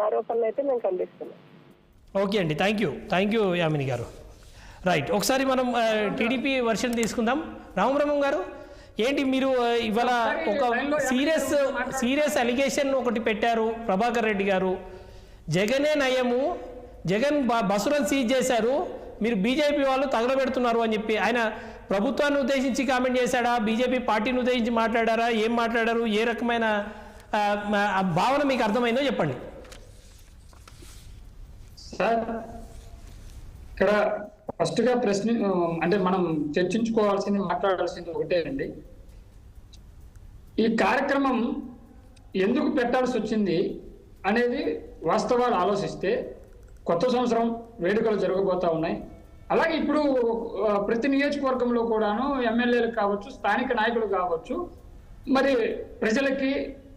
ఆరోపణలు అయితే మేము ఖండిస్తున్నాం. ఓకే అండి, థ్యాంక్ యూ యామిని గారు. రైట్, ఒకసారి మనం టీడీపీ వర్షన్ తీసుకుందాం. రామబ్రహ్మం గారు, ఏంటి మీరు ఇవాళ ఒక సీరియస్ అలిగేషన్ ఒకటి పెట్టారు ప్రభాకర్ రెడ్డి గారు. జగనే నయము, జగన్ బస్సులను సీజ్ చేశారు, మీరు బీజేపీ వాళ్ళు తగలబెడుతున్నారు అని చెప్పి ఆయన ప్రభుత్వాన్ని ఉద్దేశించి కామెంట్ చేశాడా, బీజేపీ పార్టీని ఉద్దేశించి మాట్లాడారా, ఏం మాట్లాడారు, ఏ రకమైన భావన మీకు అర్థమైందో చెప్పండి సార్. ఇక్కడ ఫస్ట్ గా ప్రశ్న అంటే మనం చర్చించుకోవాల్సింది, మాట్లాడాల్సింది ఒకటే అండి. ఈ కార్యక్రమం ఎందుకు పెట్టాల్సి వచ్చింది అనేది వాస్తవాలు ఆలోచిస్తే కొత్త సంవత్సరం వేడుకలు జరగబోతా ఉన్నాయి. అలాగే ఇప్పుడు ప్రతి నియోజకవర్గంలో కూడాను ఎమ్మెల్యేలు కావచ్చు, స్థానిక నాయకులు కావచ్చు, మరి ప్రజలకి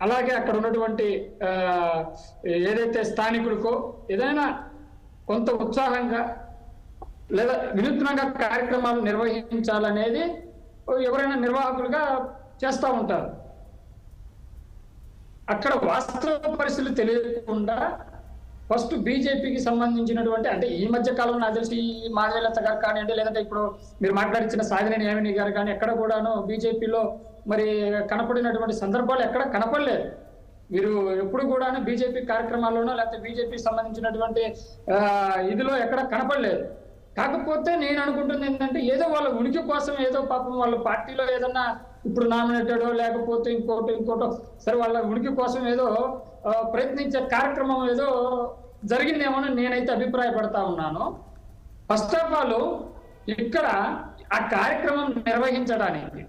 అలాగే అక్కడ ఉన్నటువంటి ఏదైతే స్థానికులకో ఏదైనా కొంత ఉత్సాహంగా లేదా వినూత్నంగా కార్యక్రమాలు నిర్వహించాలనేది ఎవరైనా నిర్వాహకులుగా చేస్తూ ఉంటారు. అక్కడ వాస్తవ పరిస్థితులు తెలియకుండా ఫస్ట్ బీజేపీకి సంబంధించినటువంటి, అంటే ఈ మధ్య కాలంలో నాకు తెలిసి మాధవీలత గారు కానివ్వండి, లేదంటే ఇప్పుడు మీరు మాట్లాడించిన సాధినేని యామిని గారు కానీ ఎక్కడ కూడాను బీజేపీలో మరి కనపడినటువంటి సందర్భాలు ఎక్కడ కనపడలేదు. వీరు ఎప్పుడు కూడాను బీజేపీ కార్యక్రమాల్లోనో లేకపోతే బీజేపీకి సంబంధించినటువంటి ఇదిలో ఎక్కడ కనపడలేదు. కాకపోతే నేను అనుకుంటుంది ఏంటంటే ఏదో వాళ్ళ ఉనికి కోసం ఏదో పాపం వాళ్ళ పార్టీలో ఏదన్నా ఇప్పుడు నామినేటెడో లేకపోతే ఇంకోటో సరే వాళ్ళ ఉనికి కోసం ఏదో ప్రయత్నించే కార్యక్రమం ఏదో జరిగిందేమో నేనైతే అభిప్రాయపడతా ఉన్నాను. ఫస్ట్ ఆఫ్ ఆల్ ఇక్కడ ఆ కార్యక్రమం నిర్వహించడానికి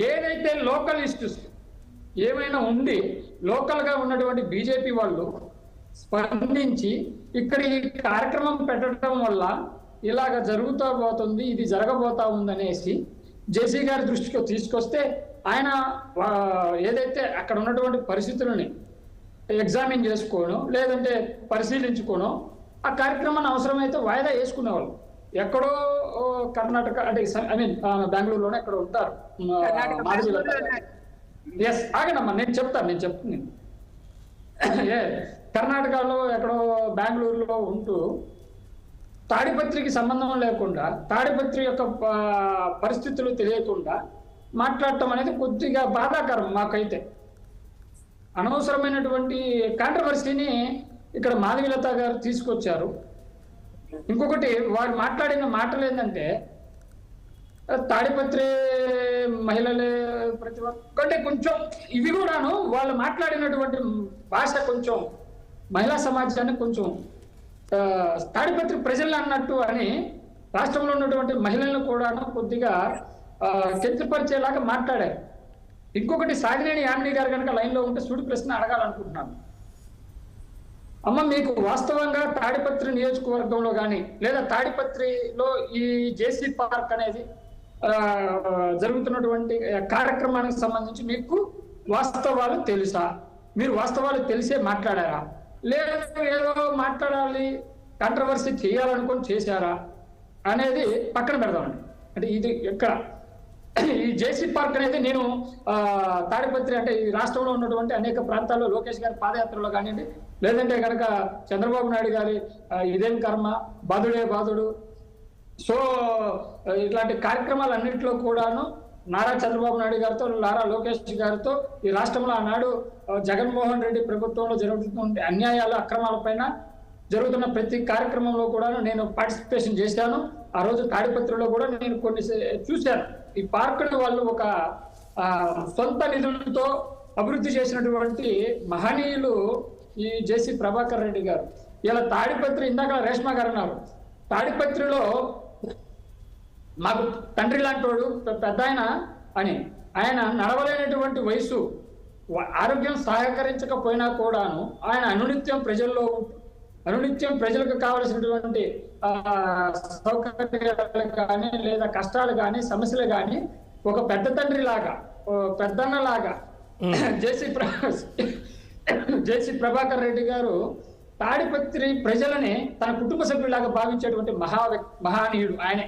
ఏదైతే లోకల్ ఇష్యూస్ ఏమైనా ఉండి లోకల్గా ఉన్నటువంటి బీజేపీ వాళ్ళు స్పందించి ఇక్కడ ఈ కార్యక్రమం పెట్టడం వల్ల ఇలాగ జరుగుతూ పోతుంది, ఇది జరగబోతా ఉందనేసి జేసీ గారి దృష్టికి తీసుకొస్తే ఆయన ఏదైతే అక్కడ ఉన్నటువంటి పరిస్థితులని ఎగ్జామిన్ చేసుకోను లేదంటే పరిశీలించుకోను ఆ కార్యక్రమాన్ని అవసరమైతే వాయిదా వేసుకునేవాళ్ళు. ఎక్కడో కర్ణాటక అంటే ఐ మీన్ బెంగళూరులోనే ఎక్కడ ఉంటారు. ఎస్ ఆగనమ్మా, నేను చెప్తాను. కర్ణాటకలో ఎక్కడో బెంగళూరులో ఉంటూ తాడిపత్రికి సంబంధం లేకుండా తాడిపత్రి యొక్క పరిస్థితులు తెలియకుండా మాట్లాడటం అనేది కొద్దిగా బాధాకరం మాకైతే. అనవసరమైనటువంటి కాంట్రవర్సీని ఇక్కడ మాధవీలత గారు తీసుకొచ్చారు. ఇంకొకటి వారు మాట్లాడిన మాటలు ఏంటంటే తాడిపత్రి మహిళలే ప్రతి ఒక్కటే కొంచెం ఇవి కూడాను వాళ్ళు మాట్లాడినటువంటి భాష కొంచెం మహిళా సమాజాన్ని కొంచెం తాడిపత్రి ప్రజలు అన్నట్టు అని రాష్ట్రంలో ఉన్నటువంటి మహిళలను కూడాను కొద్దిగా కించపరిచేలాగా మాట్లాడారు. ఇంకొకటి సాధినేని యామిని గారు కనుక లైన్లో ఉంటే సూటి ప్రశ్న అడగాలనుకుంటున్నాను. అమ్మ, మీకు వాస్తవంగా తాడిపత్రి నియోజకవర్గంలో కానీ లేదా తాడిపత్రిలో ఈ జేసీ పార్క్ అనేది జరుగుతున్నటువంటి కార్యక్రమానికి సంబంధించి మీకు వాస్తవాలు తెలుసా? మీరు వాస్తవాలు తెలిసే మాట్లాడారా, లేదా ఏదో మాట్లాడాలి కాంట్రవర్సీ చేయాలనుకొని చేశారా అనేది పక్కన పెడదామండి. అంటే ఇది ఎక్కడ ఈ జేసీ పార్క్ అనేది నేను తాడిపత్రి అంటే ఈ రాష్ట్రంలో ఉన్నటువంటి అనేక ప్రాంతాల్లో లోకేష్ గారి పాదయాత్రలో కానివ్వండి, లేదంటే కనుక చంద్రబాబు నాయుడు గారి ఇదేం కర్మ, బాధుడే బాధుడు, సో ఇట్లాంటి కార్యక్రమాలన్నింటిలో కూడాను నారా చంద్రబాబు నాయుడు గారితో నారా లోకేష్ గారితో ఈ రాష్ట్రంలో ఆనాడు జగన్మోహన్ రెడ్డి ప్రభుత్వంలో జరుగుతున్న అన్యాయాలు అక్రమాలపైన జరుగుతున్న ప్రతి కార్యక్రమంలో కూడా నేను పార్టిసిపేషన్ చేశాను. ఆ రోజు తాడిపత్రిలో కూడా నేను కొన్ని చూశాను. ఈ పార్కుని వాళ్ళు ఒక సొంత నిధులతో అభివృద్ధి చేసినటువంటి మహనీయులు ఈ జేసీ ప్రభాకర్ రెడ్డి గారు. ఇలా తాడిపత్రి ఇందాక రేష్మా గారు అన్నారు, తాడిపత్రిలో మాకు తండ్రి లాంటి వాడు పెద్ద అని ఆయన నడవలేనటువంటి వయసు, ఆరోగ్యం సహకరించకపోయినా కూడాను ఆయన అనునిత్యం ప్రజల్లో అనునిత్యం ప్రజలకు కావలసినటువంటి సౌకర్యాలు కానీ లేదా కష్టాలు కానీ సమస్యలు కానీ ఒక పెద్ద తండ్రి లాగా పెద్దన్న లాగా జేసీ ప్రభాకర్ రెడ్డి గారు తాడిపత్రి ప్రజలని తన కుటుంబ సభ్యులాగా భావించేటువంటి మహానీయుడు ఆయనే.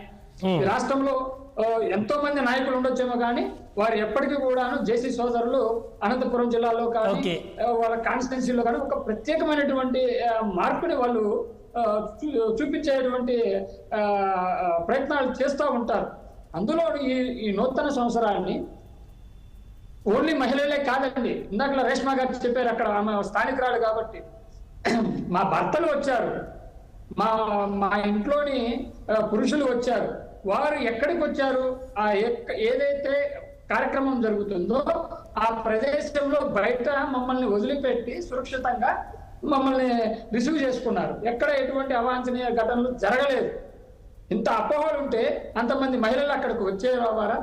రాష్ట్రంలో ఎంతో మంది నాయకులు ఉండొచ్చేమో కానీ వారు ఎప్పటికీ కూడాను జేసీ సోదరులు అనంతపురం జిల్లాలో కానీ వాళ్ళ కాన్స్టిట్యున్సీలో కానీ ఒక ప్రత్యేకమైనటువంటి మార్పుని వాళ్ళు చూపించేటువంటి ప్రయత్నాలు చేస్తూ ఉంటారు. అందులో ఈ నూతన సంవత్సరాన్ని ఓన్లీ మహిళలే కాదండి, ఇందాక రేష్మా గారు చెప్పారు, అక్కడ ఆమె స్థానికురాలు కాబట్టి మా భర్తలు వచ్చారు, మా ఇంట్లోని పురుషులు వచ్చారు. వారు ఎక్కడికి వచ్చారు? ఏదైతే కార్యక్రమం జరుగుతుందో ఆ ప్రదేశంలో బయట మమ్మల్ని వదిలిపెట్టి సురక్షితంగా మమ్మల్ని రిసీవ్ చేసుకున్నారు. ఎక్కడ ఎటువంటి అవాంఛనీయ ఘటనలు జరగలేదు. ఇంత అపోహలు ఉంటే అంతమంది మహిళలు అక్కడికి వచ్చేవారా?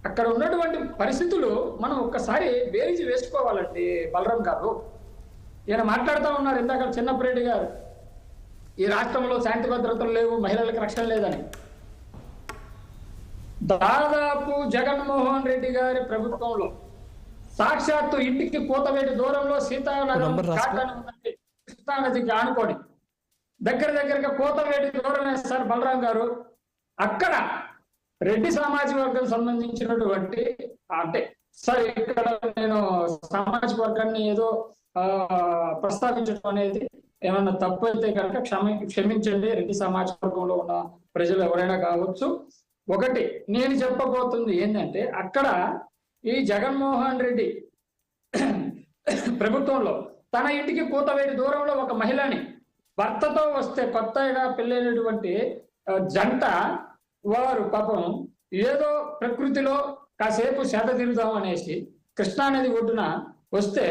అక్కడ ఉన్నటువంటి పరిస్థితులు మనం ఒక్కసారి బేరీజు వేసుకోవాలండి. బలరాం గారు ఈయన మాట్లాడుతూ ఉన్నారు ఇందాక చిన్నప్పరెడ్డి గారు, ఈ రాష్ట్రంలో శాంతి భద్రతలు లేవు, మహిళలకు రక్షణ లేదని. దాదాపు జగన్మోహన్ రెడ్డి గారి ప్రభుత్వంలో సాక్షాత్తు ఇంటికి కూతవేటి దూరంలో సీతానగరం కృష్ణానదికి ఆనుకొని దగ్గరగా కూతవేటి దూరమే సార్ బలరాం గారు. అక్కడ రెడ్డి సామాజిక వర్గం సంబంధించినటువంటి అంటే సార్ ఇక్కడ నేను సామాజిక వర్గాన్ని ఏదో ప్రస్తావించడం అనేది ఏమన్నా తప్పు అయితే కనుక క్షమించండి. రెడ్డి సామాజిక వర్గంలో ఉన్న ప్రజలు ఎవరైనా కావచ్చు. ఒకటి నేను చెప్పబోతుంది ఏంటంటే, అక్కడ ఈ జగన్మోహన్ రెడ్డి ప్రభుత్వంలో తన ఇంటికి కూతవేటి దూరంలో ఒక మహిళని భర్తతో వస్తే కొత్తగా పెళ్ళైనటువంటి జంట వారు పాపం ఏదో ప్రకృతిలో కాసేపు సేద తీరుదాం అనేసి కృష్ణానది ఒడ్డున వస్తే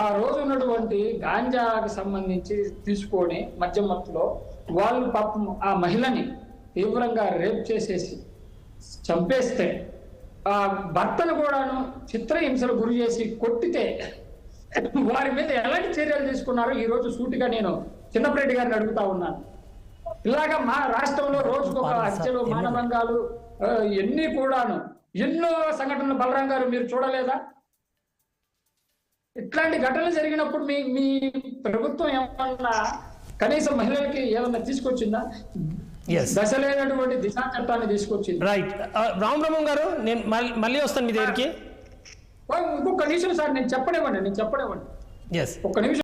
ఆ రోజు ఉన్నటువంటి గాంజాకి సంబంధించి తీసుకొని మద్యం మత్తులో వాళ్ళు పాపం ఆ మహిళని తీవ్రంగా రేప్ చేసేసి చంపేస్తే ఆ భర్తను కూడాను చిత్రహింసలు గురి చేసి కొట్టితే వారి మీద ఎలాంటి చర్యలు తీసుకున్నారో ఈ రోజు సూటిగా నేను చిన్నప్పరెడ్డి గారిని అడుగుతా ఉన్నాను. ఇలాగా మా రాష్ట్రంలో రోజుకొక హత్యలు, మానభంగాలు ఎన్ని కూడాను ఎన్నో సంఘటనలు బలరాం గారు మీరు చూడలేదా? ఇట్లాంటి ఘటనలు జరిగినప్పుడు మీ ప్రభుత్వం ఏమన్నా కనీసం మహిళలకి ఏమన్నా తీసుకొచ్చిందా? దశ లేనటువంటి దిశా చట్టాన్ని తీసుకొచ్చింది. రైట్. రామబ్రహ్మం గారు నేను మళ్ళీ వస్తాను మీ దగ్గరికి. ఇంకొక నిమిషం సార్, నేను చెప్పనివ్వండి. ఒక్క నిమిషం.